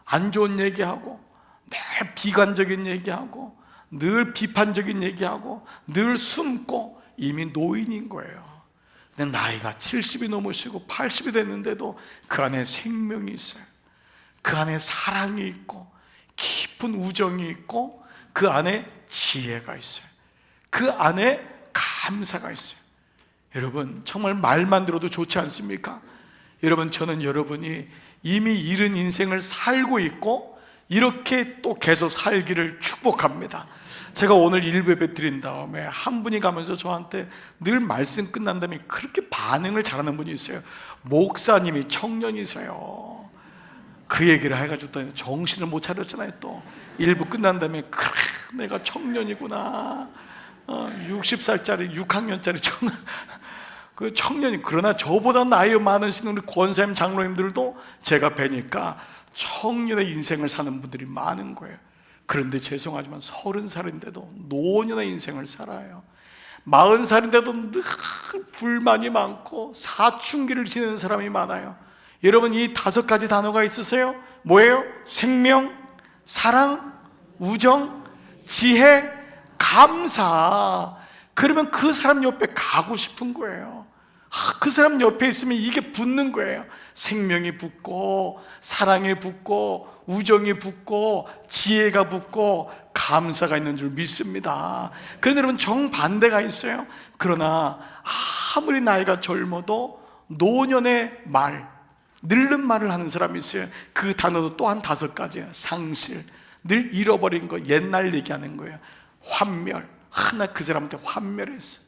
안 좋은 얘기하고 늘 비관적인 얘기하고 늘 비판적인 얘기하고 늘 숨고 이미 노인인 거예요. 근데 나이가 70이 넘으시고 80이 됐는데도 그 안에 생명이 있어요. 그 안에 사랑이 있고 깊은 우정이 있고 그 안에 지혜가 있어요. 그 안에 감사가 있어요. 여러분, 정말 말만 들어도 좋지 않습니까? 여러분, 저는 여러분이 이미 이른 인생을 살고 있고 이렇게 또 계속 살기를 축복합니다. 제가 오늘 1예배 드린 다음에 한 분이 가면서 저한테 늘 말씀 끝난 다음에 그렇게 반응을 잘하는 분이 있어요. 목사님이 청년이세요. 그 얘기를 해가지고 또 정신을 못 차렸잖아요. 또 1부 끝난 다음에 그래, 내가 청년이구나. 60살짜리 6학년짜리 그 청년이. 그러나 저보다 나이 많으신 우리 권사님 장로님들도 제가 뵈니까 청년의 인생을 사는 분들이 많은 거예요. 그런데 죄송하지만 30살인데도 노년의 인생을 살아요. 40살인데도 늘 불만이 많고 사춘기를 지내는 사람이 많아요. 여러분, 이 5가지 단어가 있으세요? 뭐예요? 생명, 사랑, 우정, 지혜, 감사. 그러면 그 사람 옆에 가고 싶은 거예요. 그 사람 옆에 있으면 이게 붙는 거예요. 생명이 붙고 사랑이 붙고 우정이 붙고 지혜가 붙고 감사가 있는 줄 믿습니다. 그런데 여러분, 정반대가 있어요. 그러나 아무리 나이가 젊어도 노년의 말, 늙는 말을 하는 사람이 있어요. 그 단어도 또한 5가지예요. 상실, 늘 잃어버린 거, 옛날 얘기하는 거예요. 환멸, 나 그 사람한테 환멸했어.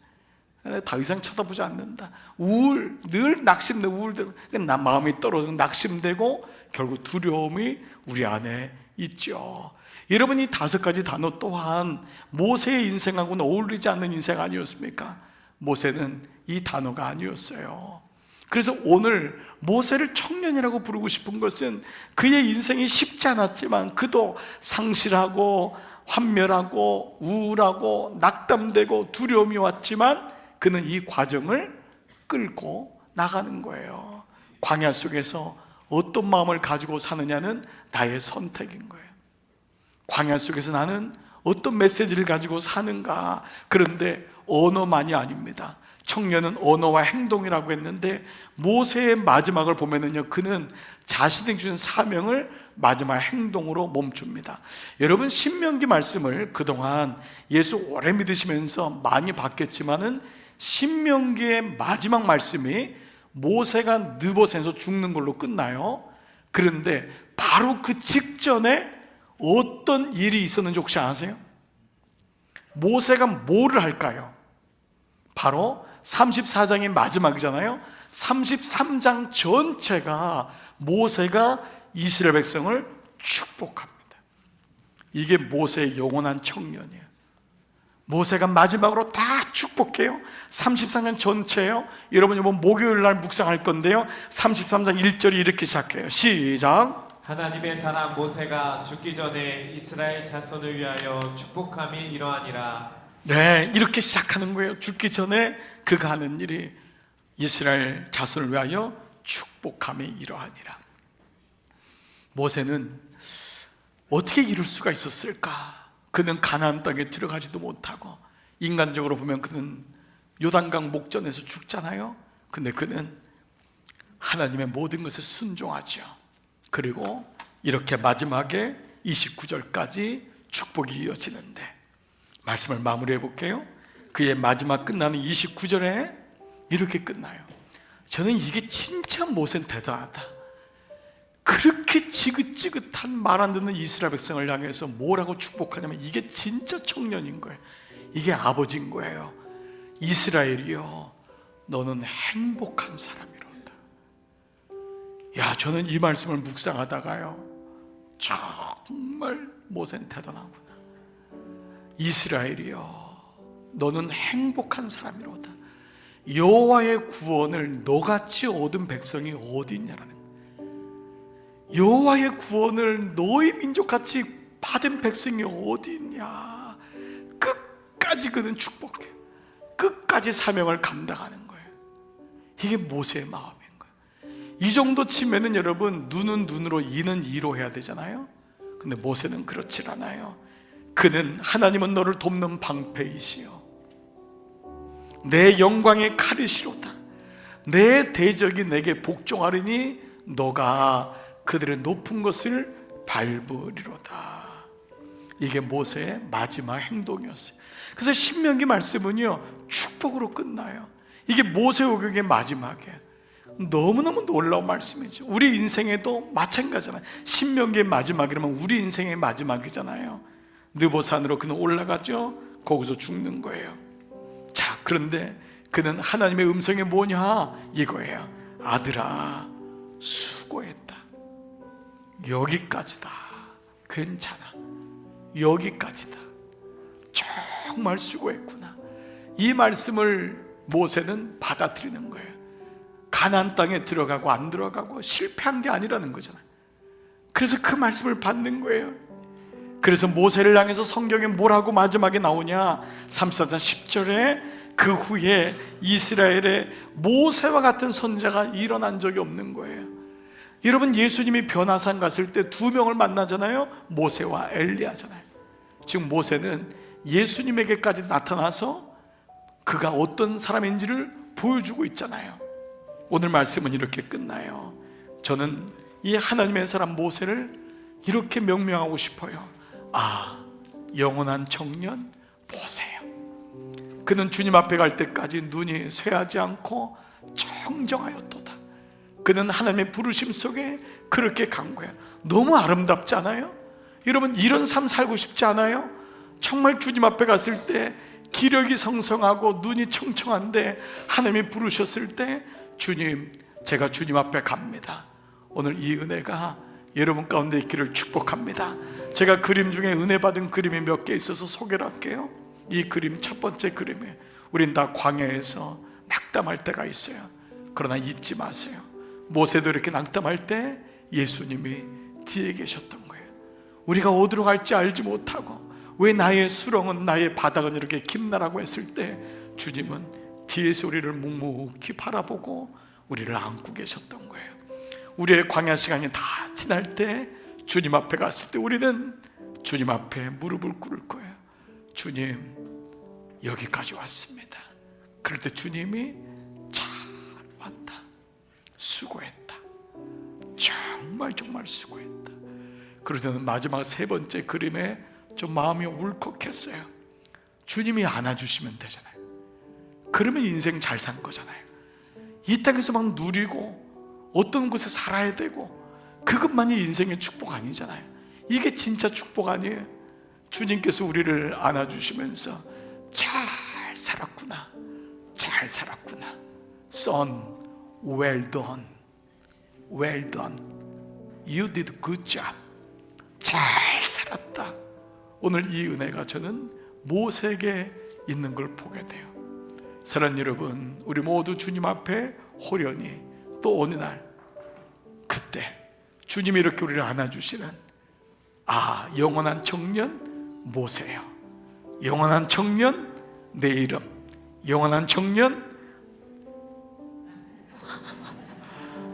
더 이상 쳐다보지 않는다. 우울, 늘 낙심돼, 우울되고, 나 마음이 떨어지고 낙심되고 결국 두려움이 우리 안에 있죠. 여러분, 이 5가지 단어 또한 모세의 인생하고는 어울리지 않는 인생 아니었습니까? 모세는 이 단어가 아니었어요. 그래서 오늘 모세를 청년이라고 부르고 싶은 것은 그의 인생이 쉽지 않았지만 그도 상실하고 환멸하고 우울하고 낙담되고 두려움이 왔지만 그는 이 과정을 끌고 나가는 거예요. 광야 속에서 어떤 마음을 가지고 사느냐는 나의 선택인 거예요. 광야 속에서 나는 어떤 메시지를 가지고 사는가. 그런데 언어만이 아닙니다. 청년은 언어와 행동이라고 했는데 모세의 마지막을 보면은요, 그는 자신이 주신 사명을 마지막 행동으로 멈춥니다. 여러분, 신명기 말씀을 그동안 예수 오래 믿으시면서 많이 봤겠지만은 신명기의 마지막 말씀이 모세가 느보셋에서 죽는 걸로 끝나요. 그런데 바로 그 직전에 어떤 일이 있었는지 혹시 아세요? 모세가 뭐를 할까요? 바로 34장이 마지막이잖아요. 33장 전체가 모세가 이스라엘 백성을 축복합니다. 이게 모세의 영원한 청년이에요. 모세가 마지막으로 다 축복해요. 34년 전체요. 여러분 이번 목요일 날 묵상할 건데요, 33장 1절이 이렇게 시작해요. 시작. 하나님의 사람 모세가 죽기 전에 이스라엘 자손을 위하여 축복함이 이러하니라. 네, 이렇게 시작하는 거예요. 죽기 전에 그가 하는 일이 이스라엘 자손을 위하여 축복함이 이러하니라. 모세는 어떻게 이룰 수가 있었을까? 그는 가나안 땅에 들어가지도 못하고, 인간적으로 보면 그는 요단강 목전에서 죽잖아요. 근데 그는 하나님의 모든 것에 순종하죠. 그리고 이렇게 마지막에 29절까지 축복이 이어지는데, 말씀을 마무리해 볼게요. 그의 마지막 끝나는 29절에 이렇게 끝나요. 저는 이게 진짜 모세는 대단하다. 그렇게 지긋지긋한 말 안 듣는 이스라엘 백성을 향해서 뭐라고 축복하냐면 이게 진짜 청년인 거예요. 이게 아버지인 거예요. 이스라엘이여, 너는 행복한 사람이로다. 야, 저는 이 말씀을 묵상하다가요, 정말 모세는 대단하구나. 이스라엘이여, 너는 행복한 사람이로다. 여호와의 구원을 너같이 얻은 백성이 어디 있냐라는 거예요. 여호와의 구원을 너희 민족같이 받은 백성이 어디 있냐. 끝까지 그는 축복해. 끝까지 사명을 감당하는 거예요. 이게 모세의 마음인 거예요. 이 정도 치면은 여러분, 눈은 눈으로 이는 이로 해야 되잖아요. 근데 모세는 그렇지 않아요. 그는 하나님은 너를 돕는 방패이시여, 내 영광의 칼이시로다. 내 대적이 내게 복종하리니 너가 그들의 높은 것을 밟으리로다. 이게 모세의 마지막 행동이었어요. 그래서 신명기 말씀은요, 축복으로 끝나요. 이게 모세오경의 마지막이에요. 너무너무 놀라운 말씀이죠. 우리 인생에도 마찬가지잖아요. 신명기의 마지막이라면 우리 인생의 마지막이잖아요. 느보산으로 그는 올라가죠. 거기서 죽는 거예요. 자, 그런데 그는 하나님의 음성이 뭐냐? 이거예요. 아들아, 수고했다. 여기까지다. 괜찮아. 여기까지다. 정말 수고했구나. 이 말씀을 모세는 받아들이는 거예요. 가나안 땅에 들어가고 안 들어가고 실패한 게 아니라는 거잖아요. 그래서 그 말씀을 받는 거예요. 그래서 모세를 향해서 성경에 뭐라고 마지막에 나오냐? 34장 10절에 그 후에 이스라엘에 모세와 같은 선자가 일어난 적이 없는 거예요. 여러분, 예수님이 변화산 갔을 때 2명을 만나잖아요. 모세와 엘리야잖아요. 지금 모세는 예수님에게까지 나타나서 그가 어떤 사람인지를 보여주고 있잖아요. 오늘 말씀은 이렇게 끝나요. 저는 이 하나님의 사람 모세를 이렇게 명명하고 싶어요. 아, 영원한 청년 보세요. 그는 주님 앞에 갈 때까지 눈이 쇠하지 않고 청정하였도다. 그는 하나님의 부르심 속에 그렇게 간 거예요. 너무 아름답지 않아요? 여러분, 이런 삶 살고 싶지 않아요? 정말 주님 앞에 갔을 때 기력이 성성하고 눈이 청청한데 하나님이 부르셨을 때 주님, 제가 주님 앞에 갑니다. 오늘 이 은혜가 여러분 가운데 있기를 축복합니다. 제가 그림 중에 은혜 받은 그림이 몇 개 있어서 소개를 할게요. 이 그림, 첫 번째 그림에 우린 다 광야에서 낙담할 때가 있어요. 그러나 잊지 마세요. 모세도 이렇게 낙담할 때 예수님이 뒤에 계셨던 거예요. 우리가 어디로 갈지 알지 못하고 왜 나의 수렁은, 나의 바닥은 이렇게 깊나라고 했을 때 주님은 뒤에서 우리를 묵묵히 바라보고 우리를 안고 계셨던 거예요. 우리의 광야 시간이 다 지날 때 주님 앞에 갔을 때 우리는 주님 앞에 무릎을 꿇을 거예요. 주님, 여기까지 왔습니다. 그럴 때 주님이 잘 왔다, 수고했다, 정말 정말 수고했다. 그럴 때는 마지막 세 번째 그림에 좀 마음이 울컥했어요. 주님이 안아주시면 되잖아요. 그러면 인생 잘 산 거잖아요. 이 땅에서 막 누리고 어떤 곳에 살아야 되고 그것만이 인생의 축복 아니잖아요. 이게 진짜 축복 아니에요. 주님께서 우리를 안아주시면서 잘 살았구나, 잘 살았구나, Son, well done, well done, you did good job, 잘 살았다. 오늘 이 은혜가 저는 모세에게 있는 걸 보게 돼요. 사랑하는 여러분, 우리 모두 주님 앞에 호련히 또 어느 날 그때 주님이 이렇게 우리를 안아주시는, 영원한 청년 모세요, 영원한 청년 내 이름, 영원한 청년,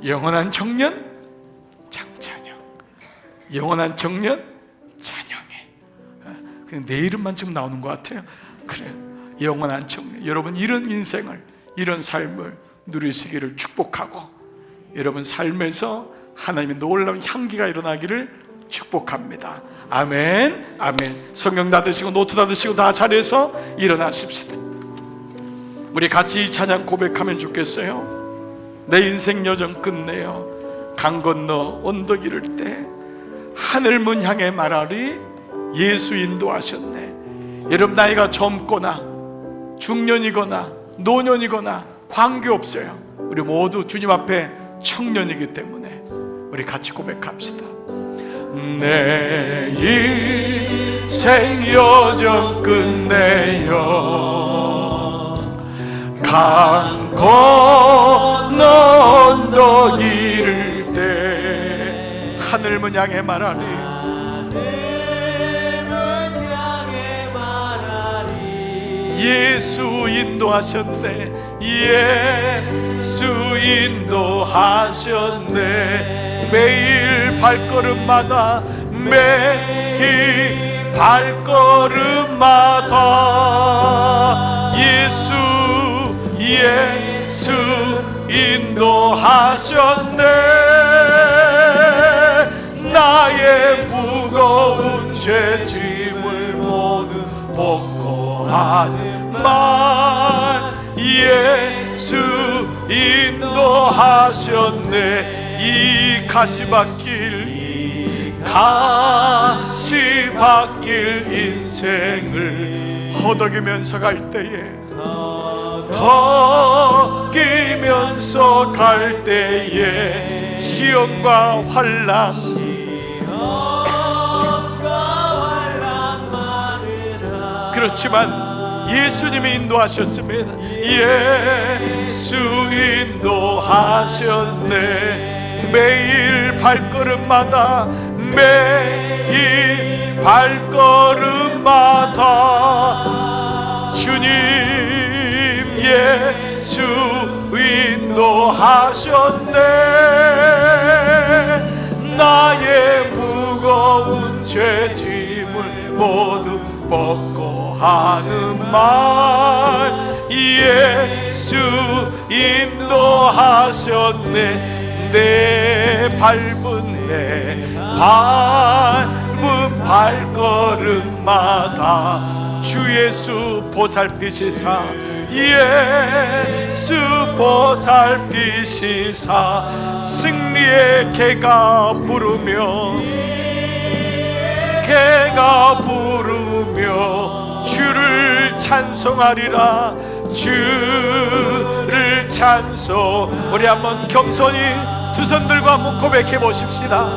영원한 청년 장찬영, 영원한 청년 찬영이. 그냥 내 이름만 지금 나오는 것 같아요. 그래, 영원한 청년. 여러분, 이런 인생을, 이런 삶을 누리시기를 축복하고 여러분 삶에서 하나님의 놀라운 향기가 일어나기를 축복합니다. 아멘, 아멘. 성경 닫으시고 노트 닫으시고 다 자리에서 일어나십시다. 우리 같이 이 찬양 고백하면 좋겠어요. 내 인생 여정 끝내요 강 건너 언덕 이를 때 하늘 문 향해 말하리 예수 인도하셨네. 여러분, 나이가 젊거나 중년이거나 노년이거나 관계없어요. 우리 모두 주님 앞에 청년이기 때문에 우리 같이 고백합시다. 내 인생 여정 끝내요 강 건너 언덕 이를 때 하늘문 향해 말하리 예수 인도하셨네. 예수 인도하셨네. 매일 발걸음마다 매일 발걸음마다 예수 인도하셨네. 나의 무거운 죄짐을 모두 벗고 하는 말 예수 인도하셨네. 이 가시밭길 인생을 허덕이면서 갈 때에 허덕이면서 갈 때에 시험과 환난 그렇지만 예수님이 인도하셨습니다. 예수 인도하셨네. 매일 발걸음마다 매일 발걸음마다 주님 예수 인도하셨네. 나의 무거운 죄짐을 모두 벗고 하는 말 예수 인도하셨네. 내 밟은 발걸음마다 주 예수 보살피시사 예수 보살피시사 승리의 개가 부르며 주를 찬송하리라. 주를 찬송. 우리 한번 겸손히 두 손 들고 한번 고백해 보십시다.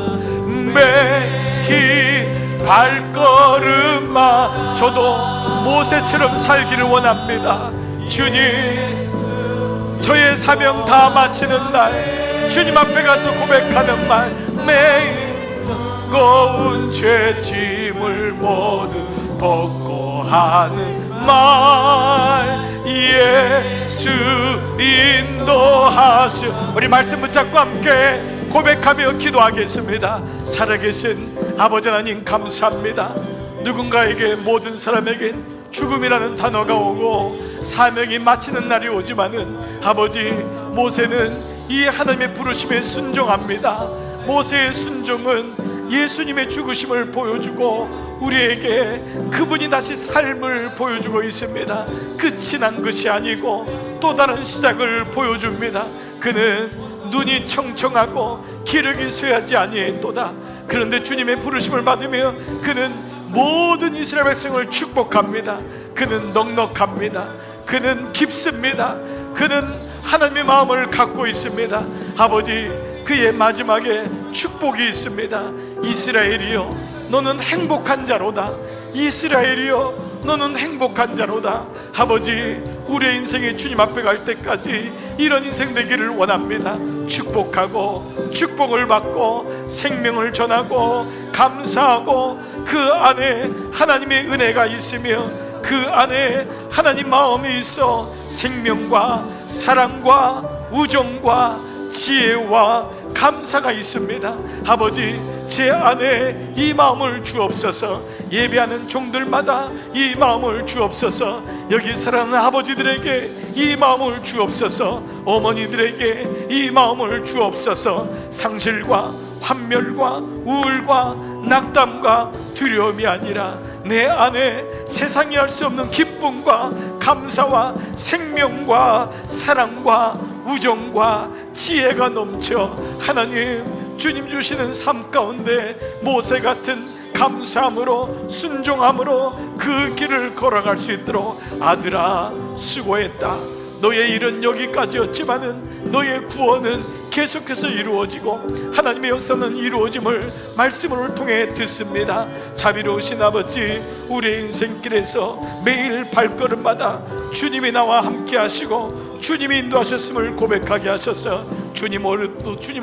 매일 발걸음마. 저도 모세처럼 살기를 원합니다. 주님, 저의 사명 다 마치는 날 주님 앞에 가서 고백하는 말, 매일 무거운 죄짐을 모두 벗고 하는 말, 예수 인도하시오. 우리 말씀 붙잡고 함께 고백하며 기도하겠습니다. 살아계신 아버지 하나님 감사합니다. 누군가에게, 모든 사람에겐 죽음이라는 단어가 오고 사명이 마치는 날이 오지만은 아버지, 모세는 이 하나님의 부르심에 순종합니다. 모세의 순종은 예수님의 죽으심을 보여주고 우리에게 그분이 다시 삶을 보여주고 있습니다. 끝이 난 것이 아니고 또 다른 시작을 보여줍니다. 그는 눈이 청청하고 기력이 쇠하지 아니했도다. 그런데 주님의 부르심을 받으며 그는 모든 이스라엘 백성을 축복합니다. 그는 넉넉합니다. 그는 깊습니다. 그는 하나님의 마음을 갖고 있습니다. 아버지, 그의 마지막에 축복이 있습니다. 이스라엘이여, 너는 행복한 자로다. 이스라엘이여, 너는 행복한 자로다. 아버지, 우리의 인생에 주님 앞에 갈 때까지 이런 인생 되기를 원합니다. 축복하고 축복을 받고 생명을 전하고 감사하고 그 안에 하나님의 은혜가 있으며 그 안에 하나님 마음이 있어 생명과 사랑과 우정과 지혜와 감사가 있습니다. 아버지, 제 안에 이 마음을 주옵소서. 예배하는 종들마다 이 마음을 주옵소서. 여기 살아가는 아버지들에게 이 마음을 주옵소서. 어머니들에게 이 마음을 주옵소서. 상실과 환멸과 우울과 낙담과 두려움이 아니라 내 안에 세상이 할 수 없는 기쁨과 감사와 생명과 사랑과 우정과 지혜가 넘쳐 하나님, 주님 주시는 삶 가운데 모세 같은 감사함으로 순종함으로 그 길을 걸어갈 수 있도록, 아들아 수고했다. 너의 일은 여기까지였지만은 너의 구원은 계속해서 이루어지고 하나님의 역사는 이루어짐을 말씀을 통해 듣습니다. 자비로우신 아버지, 우리의 인생길에서 매일 발걸음마다 주님이 나와 함께 하시고 주님이 인도하셨음을 고백하게 하셔서 주님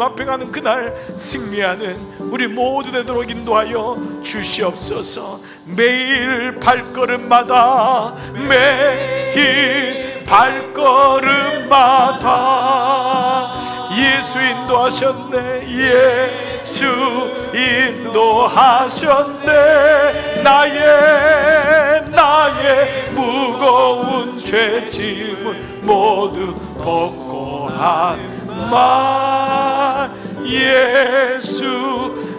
앞에 가는 그날 승리하는 우리 모두 되도록 인도하여 주시옵소서. 매일 발걸음마다, 매일 발걸음마다 예수 인도하셨네. 예수 인도하셨네. 나의 무거운 죄짐을 모두 벗고 한 말, 예수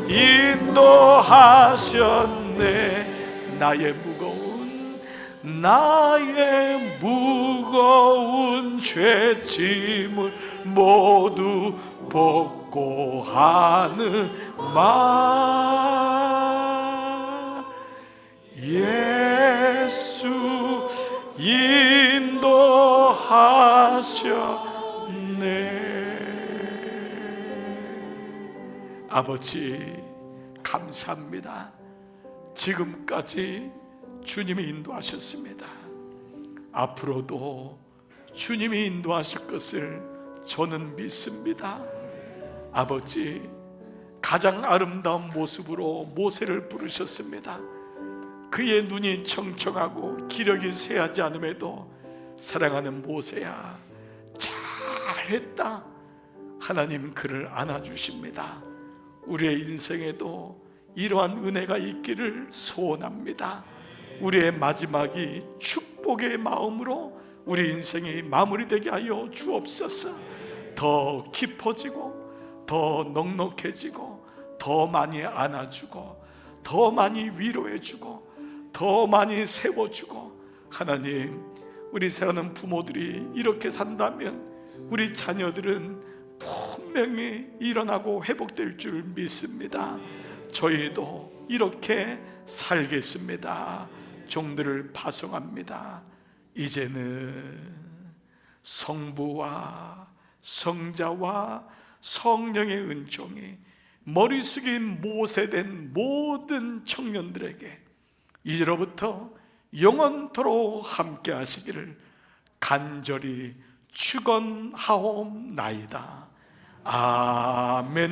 인도하셨네. 나의 무거운 죄짐을 모두 벗고 하는 말, 예수 인도하셨네. 아버지 감사합니다. 지금까지 주님이 인도하셨습니다. 앞으로도 주님이 인도하실 것을 저는 믿습니다. 아버지, 가장 아름다운 모습으로 모세를 부르셨습니다. 그의 눈이 청청하고 기력이 쇠하지 않음에도 사랑하는 모세야 잘했다. 하나님 그를 안아주십니다. 우리의 인생에도 이러한 은혜가 있기를 소원합니다. 우리의 마지막이 축복의 마음으로 우리 인생이 마무리되게 하여 주옵소서. 더 깊어지고 더 넉넉해지고 더 많이 안아주고 더 많이 위로해주고 더 많이 세워주고, 하나님 우리 사랑하는 부모들이 이렇게 산다면 우리 자녀들은 분명히 일어나고 회복될 줄 믿습니다. 저희도 이렇게 살겠습니다. 종들을 파송합니다. 이제는 성부와 성자와 성령의 은총이 머리 숙인 모세된 모든 청년들에게 이제로부터 영원토록 함께 하시기를 간절히 축원하옵나이다. 아멘.